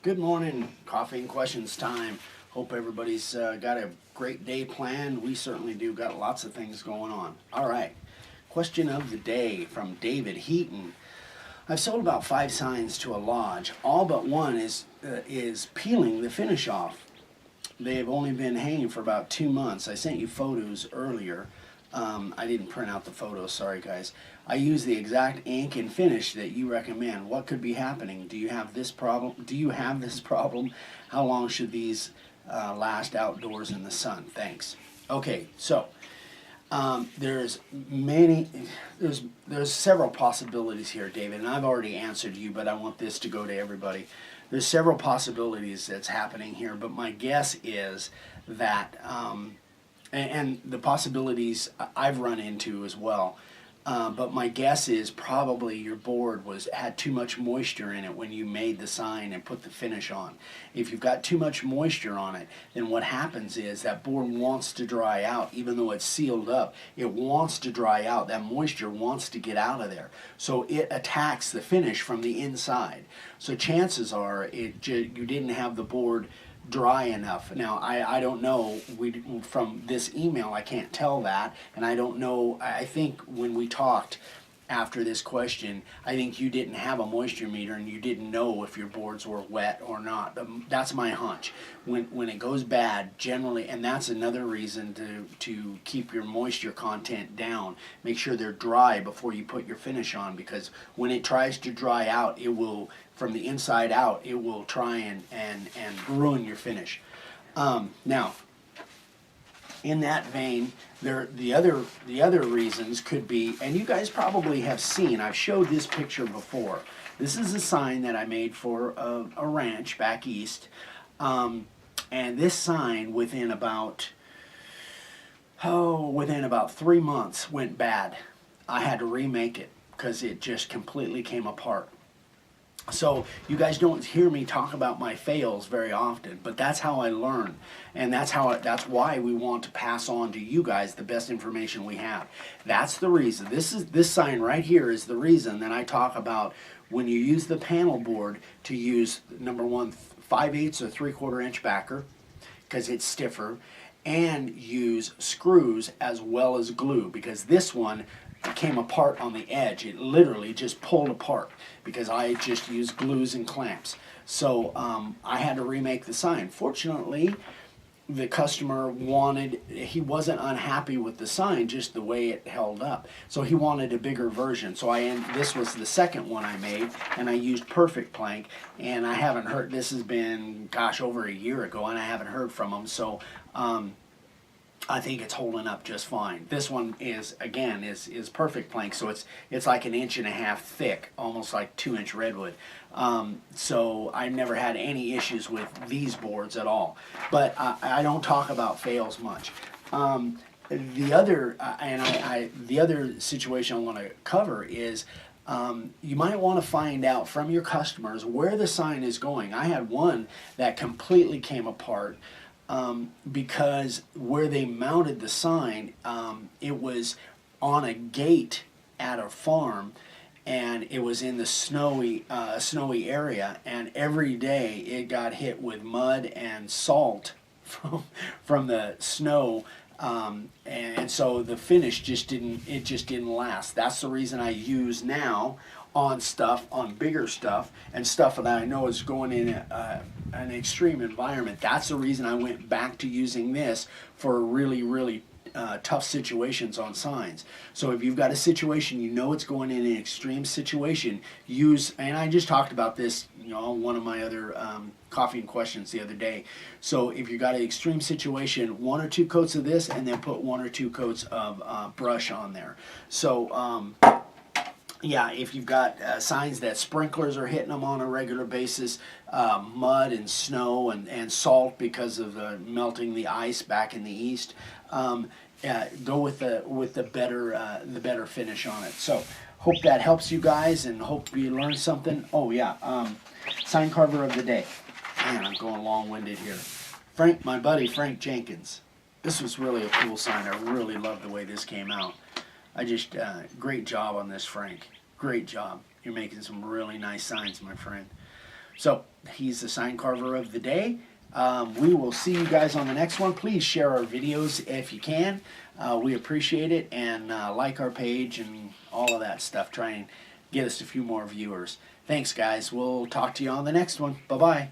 Good morning, coffee and questions time. Hope everybody's got a great day planned. We certainly do. Got lots of things going on. All right. Question of the day from David Heaton. I've sold about 5 signs to a lodge. All but one is peeling the finish off. They have only been hanging for about 2 months. I sent you photos earlier. I didn't print out the photos, sorry guys. I use the exact ink and finish that you recommend. What could be happening? Do you have this problem? How long should these last outdoors in the sun? Thanks. Okay, so there's several possibilities here, David, and I've already answered you, but I want this to go to everybody. There's several possibilities that's happening here, but my guess is that and the possibilities I've run into as well. But my guess is probably your board had too much moisture in it when you made the sign and put the finish on. If you've got too much moisture on it, then what happens is that board wants to dry out. Even though it's sealed up, it wants to dry out. That moisture wants to get out of there. So it attacks the finish from the inside. So chances are you didn't have the board dry enough. Now I don't know, from this email I can't tell that, and I don't know. I think when we talked after this question, I think you didn't have a moisture meter and you didn't know if your boards were wet or not. That's my hunch. When it goes bad, generally, and that's another reason to keep your moisture content down. Make sure they're dry before you put your finish on, because when it tries to dry out, it will, from the inside out, it will try and ruin your finish. Now, in that vein, the other reasons could be, and you guys probably have seen, I've showed this picture before. This is a sign that I made for a ranch back east, and this sign within about 3 months went bad. I had to remake it because it just completely came apart. So you guys don't hear me talk about my fails very often, but that's how I learn, and that's why we want to pass on to you guys the best information we have. That's the reason. This sign right here is the reason that I talk about when you use the panel board to use, number one, 5/8 or 3/4 inch backer, because it's stiffer, and use screws as well as glue, because this one came apart on the edge. It literally just pulled apart because I just used glues and clamps. So I had to remake the sign. Fortunately, the customer he wasn't unhappy with the sign, just the way it held up. So he wanted a bigger version. So this was the second one I made, and I used Perfect Plank, and I haven't heard, this has been, gosh, over a year ago, and I haven't heard from them. So I think it's holding up just fine. This one is Perfect Plank, so it's like 1.5 inches thick, almost like 2-inch redwood. So I never had any issues with these boards at all. But I don't talk about fails much. The other situation I want to cover is you might want to find out from your customers where the sign is going. I had one that completely came apart. Because where they mounted the sign, it was on a gate at a farm, and it was in the snowy area, and every day it got hit with mud and salt from the snow, and so the finish just didn't last. That's the reason I use now on bigger stuff and stuff that I know is going in an extreme environment. That's the reason I went back to using this for really tough situations on signs. So if you've got a situation, you know it's going in an extreme situation, and I just talked about this, on one of my other coffee and questions the other day. So if you've got an extreme situation, 1 or 2 coats of this, and then put 1 or 2 coats of brush on there. So yeah, if you've got signs that sprinklers are hitting them on a regular basis, mud and snow and salt because of melting the ice back in the east, go with the better finish on it. So hope that helps you guys, and hope you learned something. Oh yeah, sign carver of the day. Man, I'm going long-winded here. My buddy Frank Jenkins. This was really a cool sign. I really love the way this came out. Great job on this, Frank. Great job. You're making some really nice signs, my friend. So he's the sign carver of the day. We will see you guys on the next one. Please share our videos if you can. We appreciate it, and like our page and all of that stuff. Try and get us a few more viewers. Thanks, guys. We'll talk to you on the next one. Bye-bye.